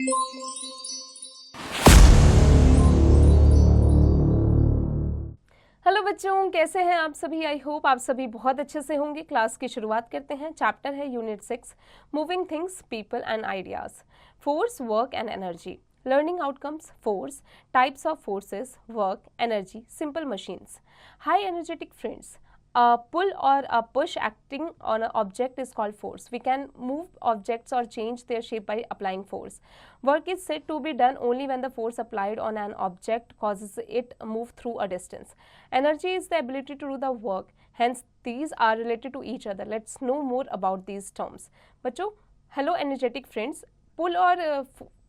Hello बच्चों, कैसे हैं आप सभी। आई होप आप सभी बहुत अच्छे से होंगे। क्लास की शुरुआत करते हैं। चैप्टर है unit 6, moving things, people and ideas, force, work and energy, learning outcomes, force, types of forces, work, energy, simple machines. Hi energetic friends, a pull or a push acting on an object is called force. We can move objects or change their shape by applying force. Work is said to be done only when the force applied on an object causes it move through a distance. Energy is the ability to do the work, hence these are related to each other. Let's know more about these terms. बच्चों, hello energetic friends, पुल और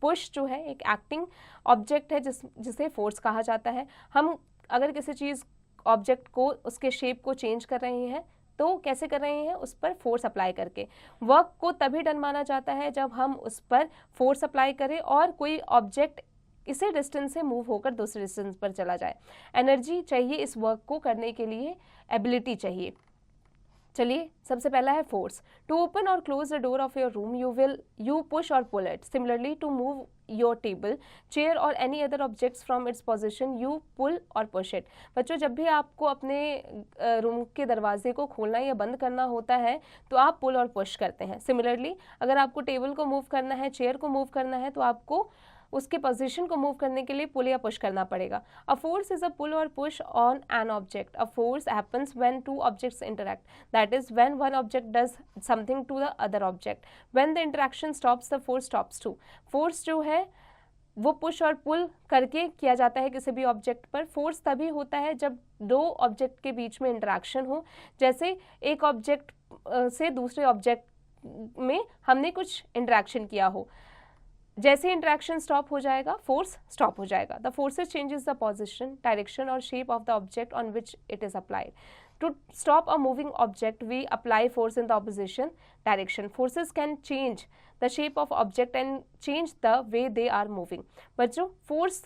push जो है एक acting object है जिसे force कहा जाता है। हम अगर किसी चीज़ ऑब्जेक्ट को उसके शेप को चेंज कर रहे हैं तो कैसे कर रहे हैं, उस पर फोर्स अप्लाई करके। वर्क को तभी डन माना जाता है जब हम उस पर फोर्स अप्लाई करें और कोई ऑब्जेक्ट इसी डिस्टेंस से मूव होकर दूसरे डिस्टेंस पर चला जाए। एनर्जी चाहिए इस वर्क को करने के लिए, एबिलिटी चाहिए। चलिए, सबसे पहला है force. To open or close the door of your room you push or pull it. Similarly to move your table, chair or any other objects from its position you pull और push it. बच्चों, जब भी आपको अपने room के दरवाजे को खोलना या बंद करना होता है तो आप पुल और पुश करते हैं। सिमिलरली अगर आपको टेबल को मूव करना है, चेयर को मूव करना है, तो आपको उसके पोजीशन को मूव करने के लिए पुल या पुश करना पड़ेगा। A force is a pull और push on an object. A force happens when two objects interact, that is when one object does something to the other object. When the interaction stops, the force stops too. Force जो है वो push or पुल करके किया जाता है किसी भी object पर। फोर्स तभी होता है जब दो ऑब्जेक्ट के बीच में इंटरैक्शन हो, जैसे एक ऑब्जेक्ट से दूसरे ऑब्जेक्ट में हमने कुछ इंटरैक्शन किया हो। जैसे इंटरेक्शन स्टॉप हो जाएगा, फोर्स स्टॉप हो जाएगा। The forces changes the position, direction or shape of the object on which it is applied. To stop a moving object we apply force in the opposition direction. Forces can change the shape of object and change the way they are moving. बच्चों, force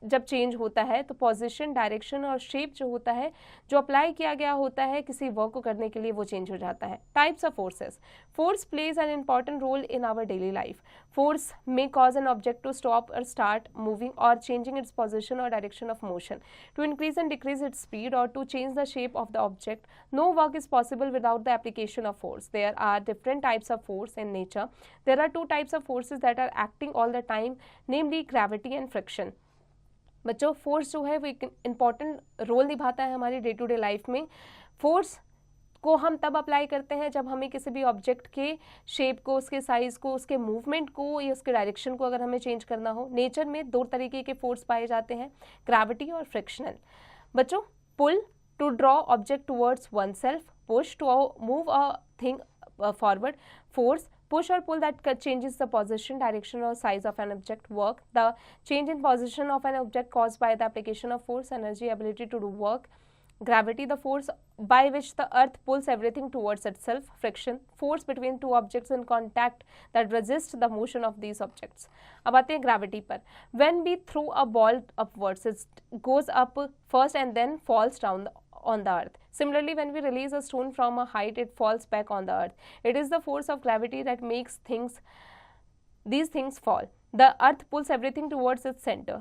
जब change होता है तो position, direction or shape जो होता है, जो apply किया गया होता है किसी वर्क को करने के लिए, वो चेंज हो जाता है। Types of forces. Force plays an important role in our daily life. Force may cause an object to stop or start moving or changing its position or direction of motion, to increase and decrease its speed or to change the shape of the object. No work is possible without the application of force. There are different types of force in nature. There are two types of forces that are acting all the time, namely gravity and friction. बच्चों, force जो है वो एक important role निभाता है हमारी day to day life में। Force को हम तब अप्लाई करते हैं जब हमें किसी भी ऑब्जेक्ट के शेप को, उसके साइज को, उसके मूवमेंट को या उसके डायरेक्शन को अगर हमें चेंज करना हो। नेचर में दो तरीके के फोर्स पाए जाते हैं, ग्रेविटी और फ्रिक्शनल। बच्चों, pull to draw object towards oneself, push to move a thing forward. Force push or pull that changes the position, direction or size of an object. Work, the change in position of an object caused by the application of force. Energy, ability to do work. Gravity, the force by which the earth pulls everything towards itself. Friction, force between two objects in contact that resist the motion of these objects. अब आते हैं gravity पर। When we throw a ball upwards, it goes up first and then falls down on the earth. Similarly, when we release a stone from a height, it falls back on the earth. It is the force of gravity that makes these things fall. The earth pulls everything towards its center.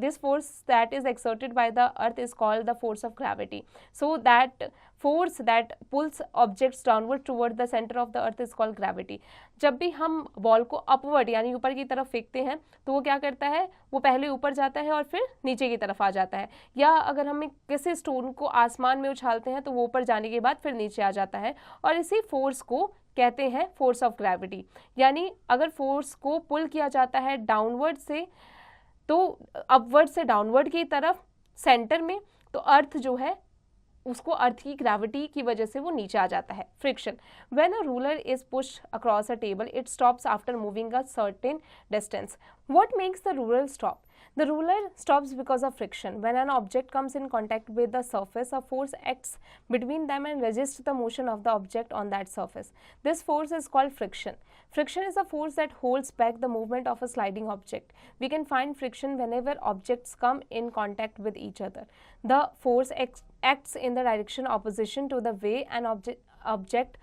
This force that is exerted by the earth is called the force of gravity. So that force that pulls objects downward toward the center of the earth is called gravity. जब भी हम ball को upward यानी ऊपर की तरफ फेंकते हैं तो वो क्या करता है, वो पहले ऊपर जाता है और फिर नीचे की तरफ आ जाता है। या अगर हम किसी स्टोन को आसमान में उछालते हैं तो वो ऊपर जाने के बाद फिर नीचे आ जाता है, और इसी फोर्स को कहते हैं फोर्स ऑफ ग्रेविटी। यानी अगर फोर्स को पुल किया जाता है डाउनवर्ड से, तो अपवर्ड से डाउनवर्ड की तरफ सेंटर में, तो अर्थ जो है उसको अर्थ की ग्रेविटी की वजह से वो नीचे आ जाता है। Friction, when a ruler is push across a table it stops after moving a certain distance. What makes the ruler stop? The ruler stops because of friction. When an object comes in contact with the surface, a force acts between them and resists the motion of the object on that surface. This force is called friction. Friction is a force that holds back the movement of a sliding object. We can find friction whenever objects come in contact with each other. The force acts in the direction opposition to the way an object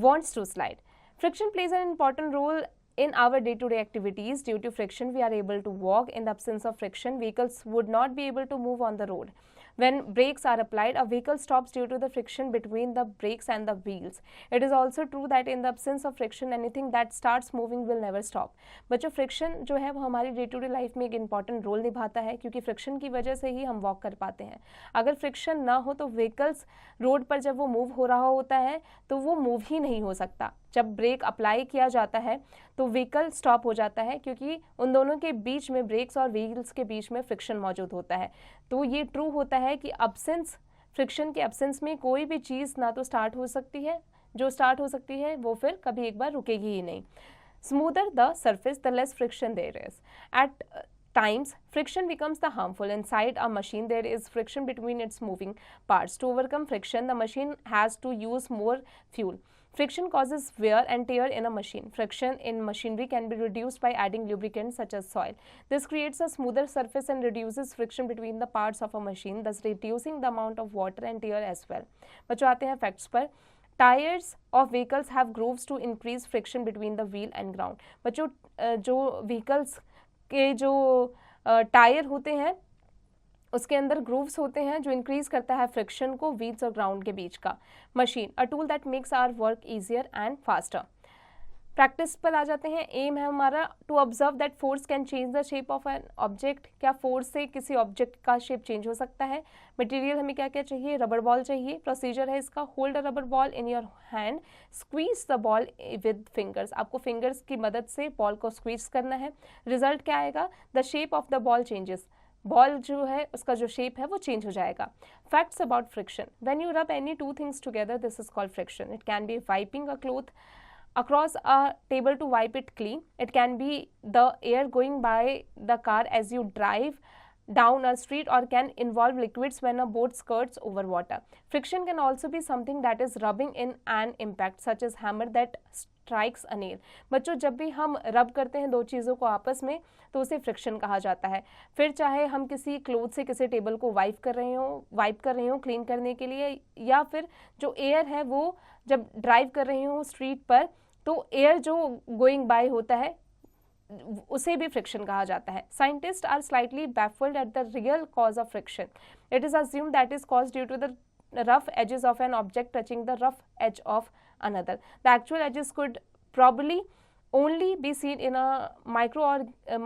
wants to slide. Friction plays an important role in our day-to-day activities, due to friction, we are able to walk. In the absence of friction, vehicles would not be able to move on the road. When brakes are applied, a vehicle stops due to the friction between the brakes and the wheels. It is also true that in the absence of friction, anything that starts moving will never stop. बच्चों, friction जो है वो हमारी day to day life में एक important role निभाता है, क्योंकि फ्रिक्शन की वजह से ही हम वॉक कर पाते हैं. अगर फ्रिक्शन ना हो तो व्हीकल्स रोड पर जब वो मूव हो रहा होता है तो वो मूव ही नहीं हो सकता. जब ब्रेक अप्लाई किया जाता है तो व्हीकल स्टॉप हो जाता है, क्योंकि उन दोनों के बीच में, ब्रेक्स और व्हील्स के बीच में फ्रिक्शन मौजूद होता है. तो ये ट्रू होता है कि अब्सेंस, फ्रिक्शन के अब्सेंस में कोई भी चीज़ ना तो स्टार्ट हो सकती है, जो स्टार्ट हो सकती है वो फिर कभी एक बार रुकेगी ही नहीं. Smoother the surface, the less friction there is. At times, friction becomes the harmful. Inside a machine, there is friction between its moving parts. To overcome friction, the machine has to use more fuel. Friction causes wear and tear in a machine. Friction in machinery can be reduced by adding lubricants such as soil. This creates a smoother surface and reduces friction between the parts of a machine, thus reducing the amount of water and tear as well. बच्चों, आते हैं facts पर. Tires of vehicles have grooves to increase friction between the wheel and ground. बच्चों, जो vehicles के जो tyre होते हैं उसके अंदर ग्रूव्स होते हैं जो इंक्रीज करता है फ्रिक्शन को व्हील्स और ग्राउंड के बीच का. Machine, a tool that makes our work easier and faster. Practice पर आ जाते हैं. एम है हमारा to observe that force can change the shape of an object. क्या फोर्स से किसी ऑब्जेक्ट का शेप चेंज हो सकता है? मटेरियल हमें क्या क्या चाहिए? रबर बॉल चाहिए. प्रोसीजर है इसका, hold a rubber ball in your hand, squeeze the ball with fingers. आपको फिंगर्स की मदद से बॉल को स्क्वीज करना है. रिजल्ट क्या आएगा? The shape of the ball changes. Ball जो है उसका जो शेप है वो चेंज हो जाएगा. Facts about friction. When you rub any two things together, this is called friction. It can be wiping a cloth across a table to wipe it clean. It can be the air going by the car as you drive down a street, or can involve liquids when a boat skirts over water. Friction can also be something that is rubbing in an impact, such as hammer that strikes a nail. बच्चों, जब भी हम रब करते हैं दो चीज़ों को आपस में तो उसे फ्रिक्शन कहा जाता है. फिर चाहे हम किसी क्लोथ से किसी टेबल को वाइप कर रहे हो क्लीन करने के लिए, या फिर जो एयर है वो जब ड्राइव कर रहे हो स्ट्रीट पर तो एयर जो गोइंग बाय होता है उसे भी फ्रिक्शन कहा जाता है. Scientist are slightly baffled at the real cause of friction. It is assumed that is cause due to the rough edges of an object touching the rough edge of another. The actual edges could probably only be seen in a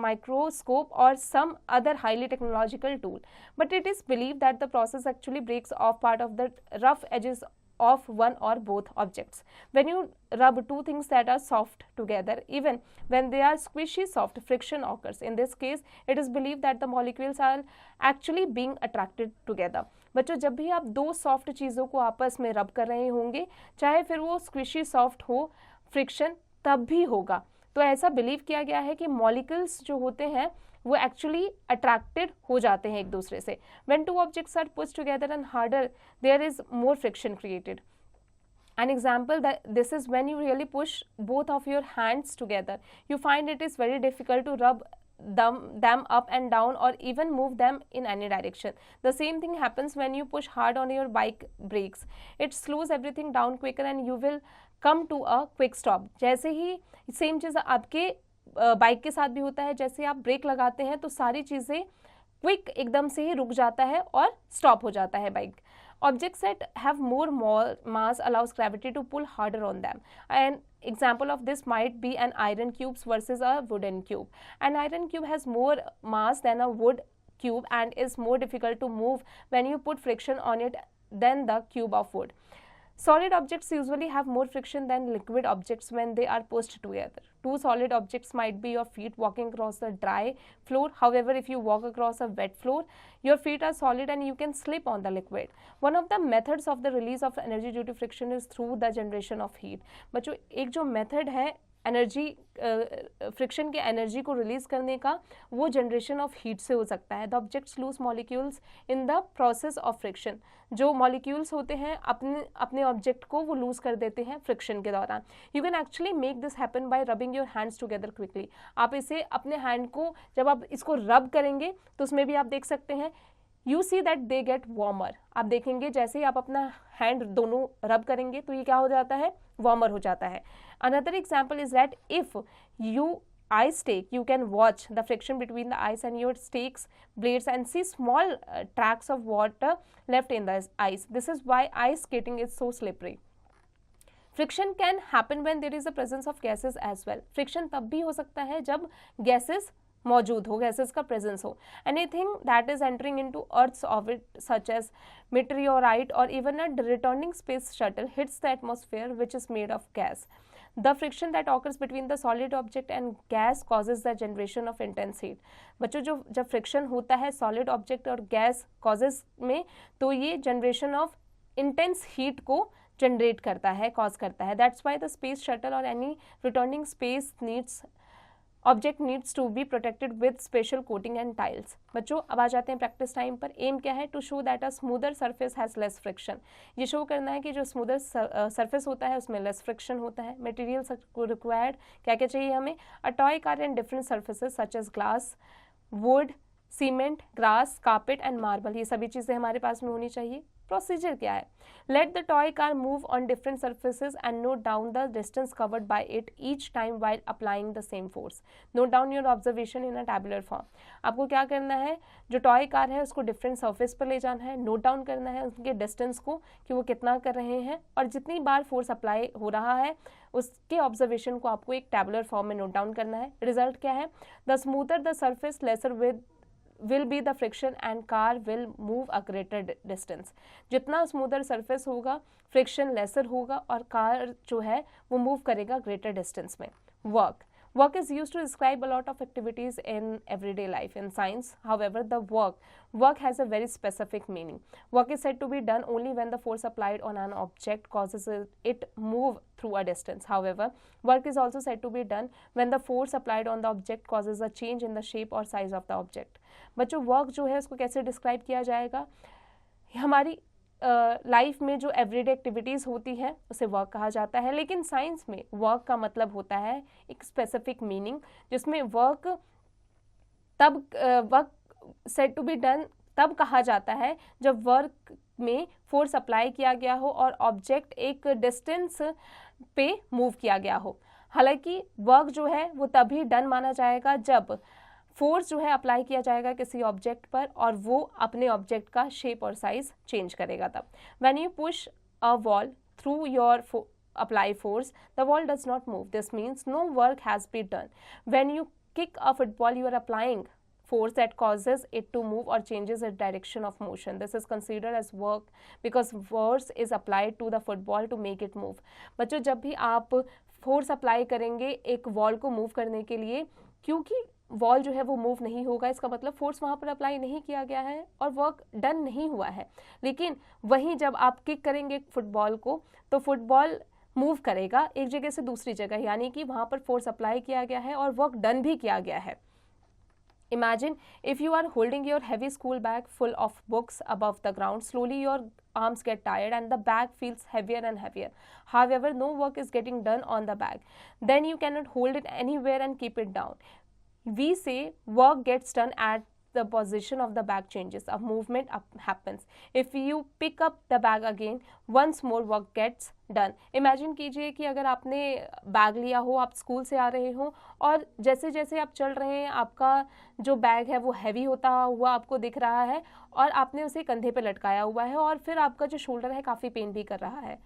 microscope or some other highly technological tool, but it is believed that the process actually breaks off part of the rough edges of one or both objects. When you rub two things that are soft together, even when they are squishy soft, friction occurs. In this case, it is believed that the molecules are actually being attracted together. बच्चों, जब भी आप दो soft चीज़ों को आपस में रब कर रहे होंगे, चाहे फिर वो स्क्विशी सॉफ्ट हो, फ्रिक्शन तब भी होगा. तो ऐसा बिलीव किया गया है कि मॉलिक्यूल्स जो होते हैं वो एक्चुअली अट्रैक्टेड हो जाते हैं एक दूसरे से. When two objects are pushed together and harder, there is more friction created. An example that this is when you really push both of your hands together. You find it is very difficult to rub them up and down or even move them in any direction. The same thing happens when you push hard on your bike brakes. It slows everything down quicker and you will come to a quick stop. जैसे ही same चीज़ आपके bike के साथ भी होता है. जैसे आप break लगाते हैं तो सारी चीज़ें क्विक एकदम से ही रुक जाता है और स्टॉप हो जाता है bike. Objects that have more mass allows gravity to pull harder on them. An example of this might be an iron cube versus a wooden cube. An iron cube has more mass than a wood cube and is more difficult to move when you put friction on it than the cube of wood. Solid objects usually have more friction than liquid objects when they are pushed together. Two solid objects might be your feet walking across a dry floor. However, if you walk across a wet floor, your feet are solid and you can slip on the liquid. One of the methods of the release of energy due to friction is through the generation of heat. बच्चों, एक जो method है energy, friction के energy को release करने का, वो generation of heat से हो सकता है. The objects lose molecules in the process of friction. जो मॉलिक्यूल्स होते हैं अपने ऑब्जेक्ट को वो लूज कर देते हैं फ्रिक्शन के दौरान. You can actually make this happen by rubbing your hands together quickly. आप इसे अपने हैंड को जब आप इसको रब करेंगे तो उसमें भी आप देख सकते हैं you see that they get warmer. आप देखेंगे जैसे ही आप अपना हैंड दोनों रब करेंगे तो ये क्या हो जाता है, वार्मर हो जाता है। Another example is that if you ice stake, you can watch the friction between the ice and your stakes blades and see small tracks of water left in the ice. This is why ice skating is so slippery. Friction can happen when there is a presence of gases as well. Friction तब भी हो सकता है जब gases मौजूद हो, gases का presence हो. Anything that is entering into earth's orbit such as meteorite or even a returning space shuttle hits the atmosphere which is made of gas. The friction that occurs between the solid object and gas causes the generation of intense heat. बच्चों जो जब friction होता है solid object और gas कॉजेज में, तो ये जनरेशन ऑफ इंटेंस हीट को जनरेट करता है, कॉज करता है. That's why the space shuttle or any returning space needs object needs to be protected with special coating and tiles. बच्चों अब आ जाते हैं प्रैक्टिस टाइम पर. एम क्या है, to show that a smoother surface has less friction. ये show करना है कि जो स्मूदर सरफेस होता है उसमें लेस फ्रिक्शन होता है. मटेरियल रिक्वायर्ड, क्या क्या चाहिए हमें, a toy car and different surfaces such as glass, wood, cement, grass, carpet and marble. ये सभी चीज़ें हमारे पास में होनी चाहिए. प्रोसीजर क्या है, let the toy car move on different surfaces and note down the distance covered by it each time while applying the same force. Note down your observation in a tabular form. आपको क्या करना है, जो toy car है उसको different surface पर ले जाना है, नोट डाउन करना है उनके डिस्टेंस को कि वो कितना कर रहे हैं और जितनी बार फोर्स अप्लाई हो रहा है उसके ऑब्जर्वेशन को आपको एक टैबुलर फॉर्म में नोट डाउन करना है. रिजल्ट क्या है, the smoother the surface lesser will be the friction and car will move a greater distance. जितना स्मूदर सरफेस होगा फ्रिक्शन लेसर होगा और कार जो है वो मूव करेगा ग्रेटर डिस्टेंस में. Work is used to describe a lot of activities in everyday life. In science, however, the work has a very specific meaning. Work is said to be done only when the force applied on an object causes it move through a distance. However, work is also said to be done when the force applied on the object causes a change in the shape or size of the object. बच्चों work जो है उसको कैसे describe किया जाएगा, हमारी life में जो एवरीडे एक्टिविटीज़ होती है उसे वर्क कहा जाता है. लेकिन साइंस में वर्क का मतलब होता है एक स्पेसिफिक मीनिंग, जिसमें work said to be done तब कहा जाता है जब वर्क में फोर्स अप्लाई किया गया हो और ऑब्जेक्ट एक डिस्टेंस पे मूव किया गया हो. हालांकि वर्क जो है वो तभी डन माना जाएगा जब फोर्स जो है अप्लाई किया जाएगा किसी ऑब्जेक्ट पर और वो अपने ऑब्जेक्ट का शेप और साइज चेंज करेगा तब. When you push a wall through your apply force, the wall does not move. This means no work has been done. When you kick a football, you are applying force that causes it to move or changes its direction of motion. This is considered as work because force is applied to the football to make it move. बच्चों जब भी आप force apply करेंगे एक wall को move करने के लिए, क्योंकि वॉल जो है वो मूव नहीं होगा, इसका मतलब फोर्स वहाँ पर अप्लाई नहीं किया गया है और वर्क डन नहीं हुआ है. लेकिन वहीं जब आप किक करेंगे फुटबॉल को तो फुटबॉल मूव करेगा एक जगह से दूसरी जगह, यानी कि वहाँ पर फोर्स अप्लाई किया गया है और वर्क डन भी किया गया है. Imagine if you are holding your heavy school bag full of books above the ground. Slowly your arms get tired and the bag feels heavier and heavier. However, no work is getting done on the bag. Then you cannot hold it anywhere and keep it down. We say work gets done at the position of the bag changes. A movement happens. If you pick up the bag again, once more work gets done. Imagine कीजिए कि अगर आपने bag लिया हो, आप school से आ रहे हो और जैसे जैसे आप चल रहे हैं आपका जो बैग है वो हैवी होता हुआ आपको दिख रहा है और आपने उसे कंधे पे लटकाया हुआ है और फिर आपका जो शोल्डर है काफ़ी पेन भी कर रहा है.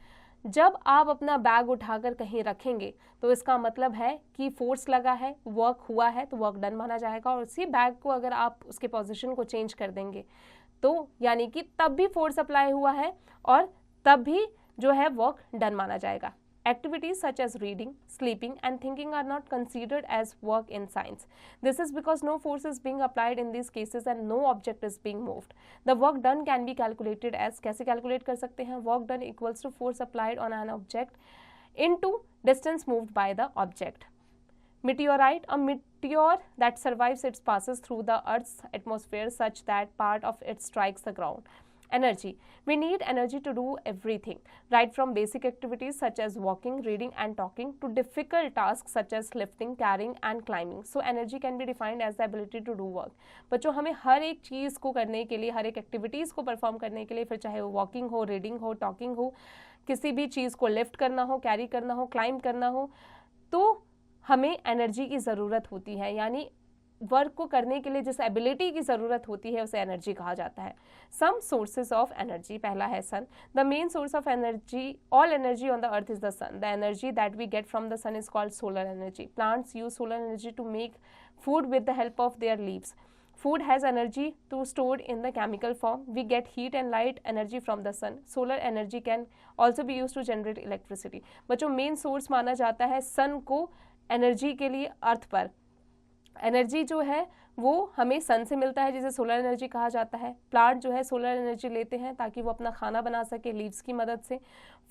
जब आप अपना बैग उठाकर कहीं रखेंगे तो इसका मतलब है कि फोर्स लगा है, वर्क हुआ है, तो वर्क डन माना जाएगा. और उसी बैग को अगर आप उसके पोजीशन को चेंज कर देंगे तो यानी कि तब भी फोर्स अप्लाई हुआ है और तब भी जो है वर्क डन माना जाएगा. Activities such as reading, sleeping and thinking are not considered as work in science. This is because no force is being applied in these cases and no object is being moved. The work done can be calculated as, कैसे calculate कर सकते हैं, work done equals to force applied on an object into distance moved by the object. Meteorite, a meteor that survives it passes through the Earth's atmosphere such that part of it strikes the ground Energy. We need energy to do everything, right from basic activities such as walking, reading and talking to difficult tasks such as lifting, carrying and climbing. So energy can be defined as the ability to do work. बच्चों हमें हर एक चीज़ को करने के लिए, हर एक activities को perform करने के लिए, फिर चाहे वो वॉकिंग हो, रीडिंग हो, टॉकिंग हो, किसी भी चीज़ को लिफ्ट करना हो, कैरी करना हो, क्लाइंब करना हो, तो हमें एनर्जी की ज़रूरत होती है. यानी वर्क को करने के लिए जिस एबिलिटी की ज़रूरत होती है उसे एनर्जी कहा जाता है. Some sources of energy. पहला है sun. The main source of energy, all energy on the earth is the sun. The energy that we get from the sun is called solar energy. Plants use solar energy to make food with the help of their leaves. Food has energy to stored in the chemical form. We get heat and light energy from the sun. Solar energy can also be used to generate electricity. बच्चों main source माना जाता है सन को energy के लिए अर्थ पर. Energy जो है वो हमें सन से मिलता है जिसे सोलर एनर्जी कहा जाता है. प्लांट जो है सोलर एनर्जी लेते हैं ताकि वो अपना खाना बना सके लीव्स की मदद से.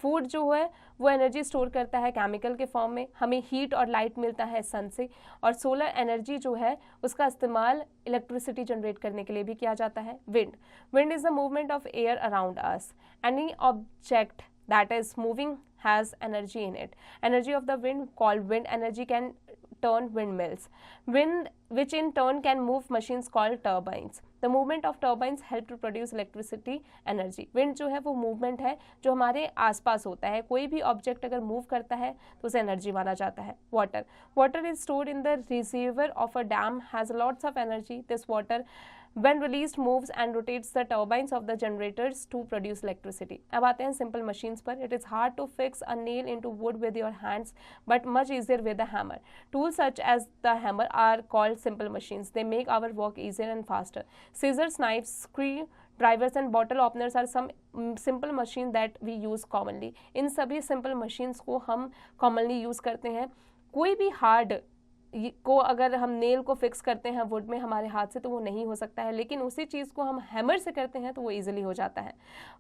फूड जो है वो एनर्जी स्टोर करता है केमिकल के फॉर्म में. हमें हीट और लाइट मिलता है सन से. और सोलर एनर्जी जो है उसका इस्तेमाल इलेक्ट्रिसिटी जनरेट करने के लिए भी किया जाता है. Wind. Wind is the movement of air around us. Any object that is moving has energy in it. Energy of the wind called wind energy can turn windmills. Wind, which in turn can move machines called turbines. The movement of turbines help to produce electricity energy. Wind जो है वो movement है जो हमारे आसपास होता है. कोई भी ऑब्जेक्ट अगर मूव करता है तो उसे एनर्जी माना जाता है. Water. Water is stored in the receiver of a dam, has lots of energy. This water when released moves and rotates the turbines of the generators to produce electricity. अब आते हैं सिंपल मशीन्स पर. It is hard to fix a nail into wood with your hands but much easier with a hammer. Tools such as the hammer are called simple machines. They make our work easier and faster. Scissors, knives, screw drivers and bottle openers are some simple machines that we use commonly. इन सभी simple machines को हम commonly use करते हैं. कोई भी hard को अगर हम नेल को फिक्स करते हैं वुड में हमारे हाथ से तो वो नहीं हो सकता है, लेकिन उसी चीज़ को हम हैमर से करते हैं तो वो इजीली हो जाता है.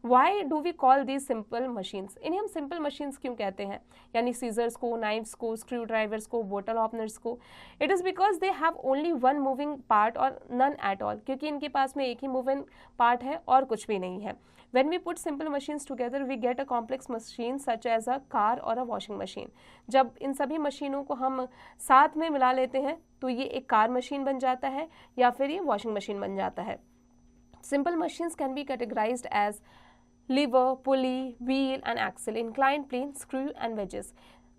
Why do we call these simple machines. इन्हें हम सिंपल मशीन्स क्यों कहते हैं, यानी सीजर्स को, नाइफ्स को, स्क्रू ड्राइवर्स को, बोटल ओपनर्स को. It is because they have only one moving part और नन एट ऑल. क्योंकि इनके पास में एक ही मूविंग पार्ट है और कुछ भी नहीं है. When we put simple machines together, we get a complex machine such as a car or a washing machine. जब इन सभी मशीनों को हम साथ में मिला लेते हैं तो ये एक कार मशीन बन जाता है या फिर ये वॉशिंग मशीन बन जाता है. Simple machines can be categorized as lever, pulley, wheel and axle, inclined plane, screw and wedges.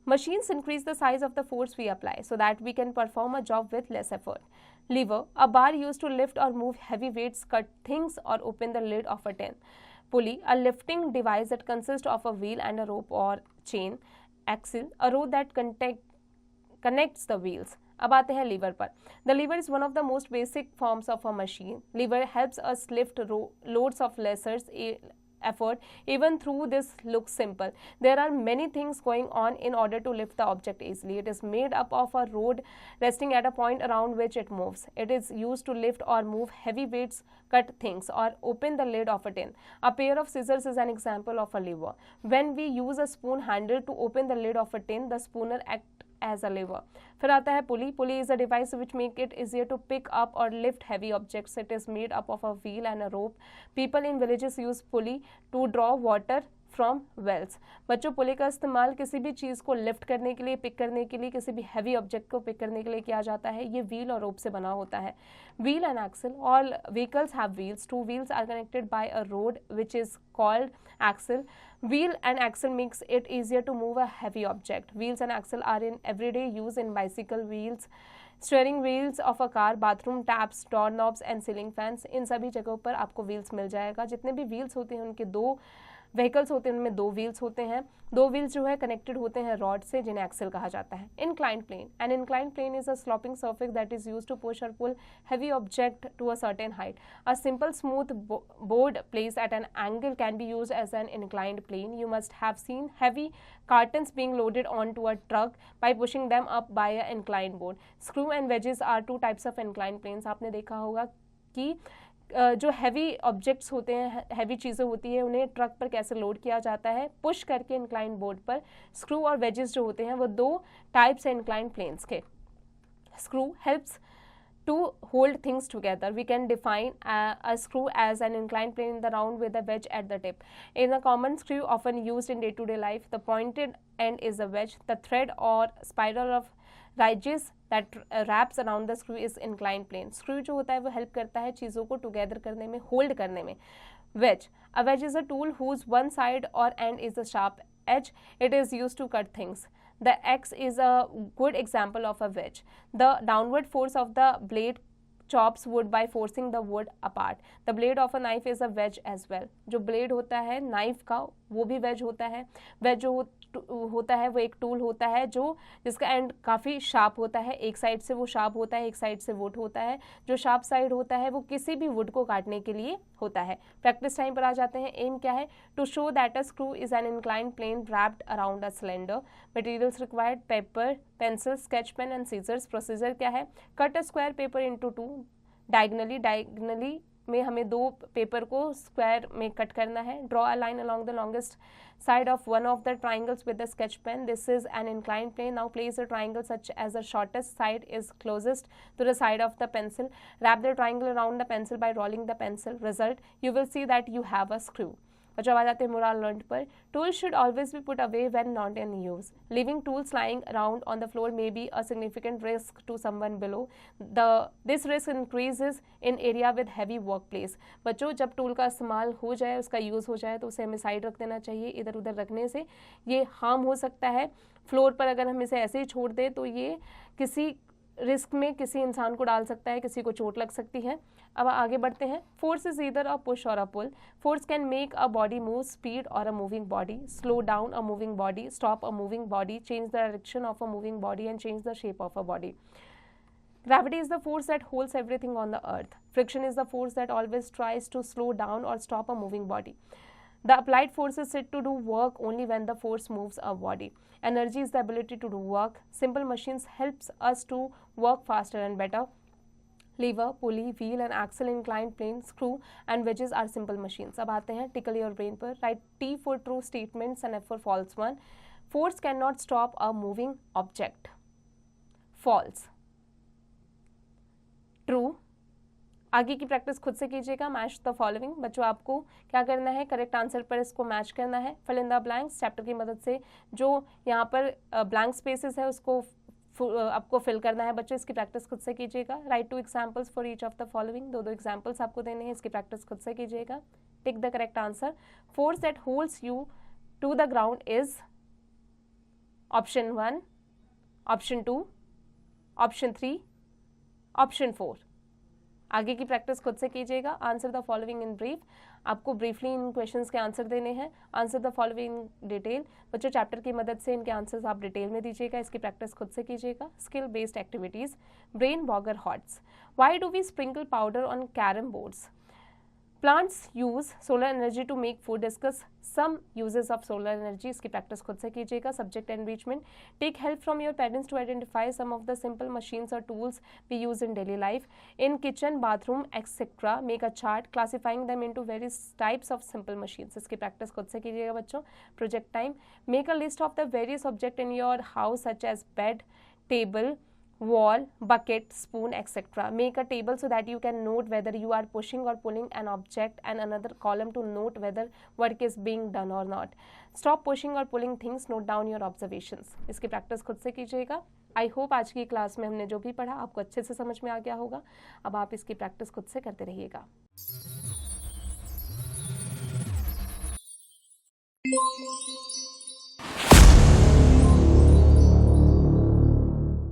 Machines increase the size of the force we apply so that we can perform a job with less effort. Lever, a bar used to lift or move heavy weights, cut things or open the lid of a tin. Pulley, a lifting device that consists of a wheel and a rope or chain. Axle, a rope that connects the wheels. अब आते हैं liver पर. The lever is one of the most basic forms of a machine. Lever helps us lift loads of lesser effort. Even through this looks simple, there are many things going on in order to lift the object easily. It is made up of a rod resting at a point around which it moves. It is used to lift or move heavy weights, cut things or open the lid of a tin. A pair of scissors is an example of a lever. When we use a spoon handle to open the lid of a tin, the spooner acts as a lever. फिर आता है pulley. Pulley is a device which make it easier to pick up or lift heavy objects. It is made up of a wheel and a rope. People in villages use pulley to draw water from wells. बच्चों pulley का इस्तेमाल किसी भी चीज़ को lift करने के लिए, pick करने के लिए, किसी भी हैवी ऑब्जेक्ट को पिक करने के लिए किया जाता है. ये व्हील और रोप से बना होता है. Wheel and axle. All vehicles have wheels. Two wheels are connected by a rod which is called axle. Wheel and axle makes it easier to move a heavy object. Wheels and axle are in everyday use in bicycle wheels, steering wheels of a car, bathroom taps, door knobs and ceiling fans. इन सभी जगहों पर आपको wheels मिल जाएगा. जितने भी wheels होते हैं उनके दो व्हीकल्स होते हैं, उनमें दो व्हील्स होते हैं. दो व्हील्स जो है कनेक्टेड होते हैं रॉड से जिन्हें एक्सल कहा जाता है. Inclined plane. An inclined plane is a sloping surface that is used to push or pull heavy object to a certain height. A simple smooth board placed at an angle can be used as an inclined plane. You must have seen heavy cartons being loaded onto a truck by pushing them up by an inclined board. Screw and wedges are two types of inclined planes. आपने देखा होगा कि जो heavy objects होते हैं, heavy चीज़ें होती हैं, उन्हें ट्रक पर कैसे लोड किया जाता है, पुश करके इंक्लाइन बोर्ड पर. स्क्रू और वेजेस जो होते हैं वो दो टाइप्स हैं इंक्लाइन प्लेन्स के. Screw helps To hold things together, we can define a screw as an inclined plane in the round with a wedge at the tip. In a common screw often used in day-to-day life, the pointed end is a wedge. The thread or spiral of ridges that wraps around the screw is inclined plane. Screw जो होता है वो help करता है चीज़ों को together करने में, hold करने में. Wedge. A wedge is a tool whose one side or end is a sharp edge. It is used to cut things. The axe is a good example of a wedge. The downward force of the blade chops wood by forcing the wood apart. The blade of a knife is a wedge as well. जो blade होता है knife का वो भी wedge होता है. wedge जो होता है वो एक टूल होता है जो जिसका एंड काफ़ी शार्प होता है. एक साइड से वो शार्प होता है, एक साइड से वुड होता है. जो शार्प साइड होता है वो किसी भी वुड को काटने के लिए होता है. प्रैक्टिस टाइम पर आ जाते हैं. एम क्या है? To show that a screw is an inclined plane wrapped around a cylinder. Materials required paper, pencil, sketch pen and scissors. Procedure क्या है? Cut a square paper into two diagonally में हमें दो पेपर को square में cut करना है. Draw a line along the longest side of one of the triangles with the sketch pen. This is an inclined plane. Now place a triangle such as the shortest side is closest to the side of the pencil. Wrap the triangle around the pencil by rolling the pencil. Result, you will see that you have a screw. और जब आ जाते हैं moral learn पर, tools should always be put away when not in use. Leaving tools lying around on the floor may be a significant risk to someone below. This risk increases in area with heavy workplace. बच्चों जब tool का इस्तेमाल हो जाए, उसका use हो जाए तो उसे हमें साइड रख देना चाहिए. इधर उधर रखने से ये हार्म हो सकता है. फ्लोर पर अगर हम इसे ऐसे ही छोड़ दें तो ये किसी रिस्क में किसी इंसान को डाल सकता है, किसी को चोट लग सकती है. अब आगे बढ़ते हैं. Force is either a push or a pull. Force can make a body move, speed or a moving body, slow down a moving body, stop a moving body, change the direction of a moving body and change the shape of a body. Gravity is the force that holds everything on the earth. Friction is the force that always tries to slow down or stop a moving body. The applied force is said to do work only when the force moves a body. Energy is the ability to do work. Simple machines helps us to work faster and better. Lever, pulley, wheel and axle, inclined plane, screw and wedges are simple machines. अब आते हैं tickle your brain पर. Write T for true statements and F for false one. Force cannot stop a moving object. False. True. आगे की practice खुद से कीजिएगा. Match the following. बच्चों आपको क्या करना है? करेक्ट आंसर पर इसको मैच करना है. Fill in the blanks. Chapter की मदद से जो यहाँ पर ब्लैंक स्पेसेस है उसको आपको फिल करना है. बच्चों इसकी प्रैक्टिस खुद से कीजिएगा. Write 2 examples for each of the following. दो एग्जाम्पल्स आपको देने हैं. इसकी प्रैक्टिस खुद से कीजिएगा. Tick the correct answer. Force that holds you to the ground is option 1, option 2, option 3, option 4. आगे की प्रैक्टिस खुद से कीजिएगा. Answer the following in brief. आपको ब्रीफली इन क्वेश्चंस के आंसर देने हैं. Answer the following detail. बच्चों चैप्टर की मदद से इनके आंसर्स आप डिटेल में दीजिएगा. इसकी प्रैक्टिस खुद से कीजिएगा. Skill based activities. Brain boggler HOTS. Why do we sprinkle powder on carrom boards? Plants use solar energy to make food. Discuss some uses of solar energy. इसकी प्रैक्टिस खुद से कीजिएगा. Subject enrichment. Take help from your parents to identify some of the simple machines or tools we use in daily life. In kitchen, bathroom, etc. Make a chart classifying them into various types of simple machines. इसकी practice खुद से कीजिएगा बच्चों. Project time. Make a list of the various objects in your house such as bed, table, wall, bucket, spoon, etc. Make a table so that you can note whether you are pushing or pulling an object and another column to note whether work is being done or not. Stop pushing or pulling things, note down your observations. इसकी practice खुद से कीजिएगा. I hope आज की class में हमने जो भी पढ़ा आपको अच्छे से समझ में आ गया होगा. अब आप इसकी प्रैक्टिस खुद से करते रहिएगा.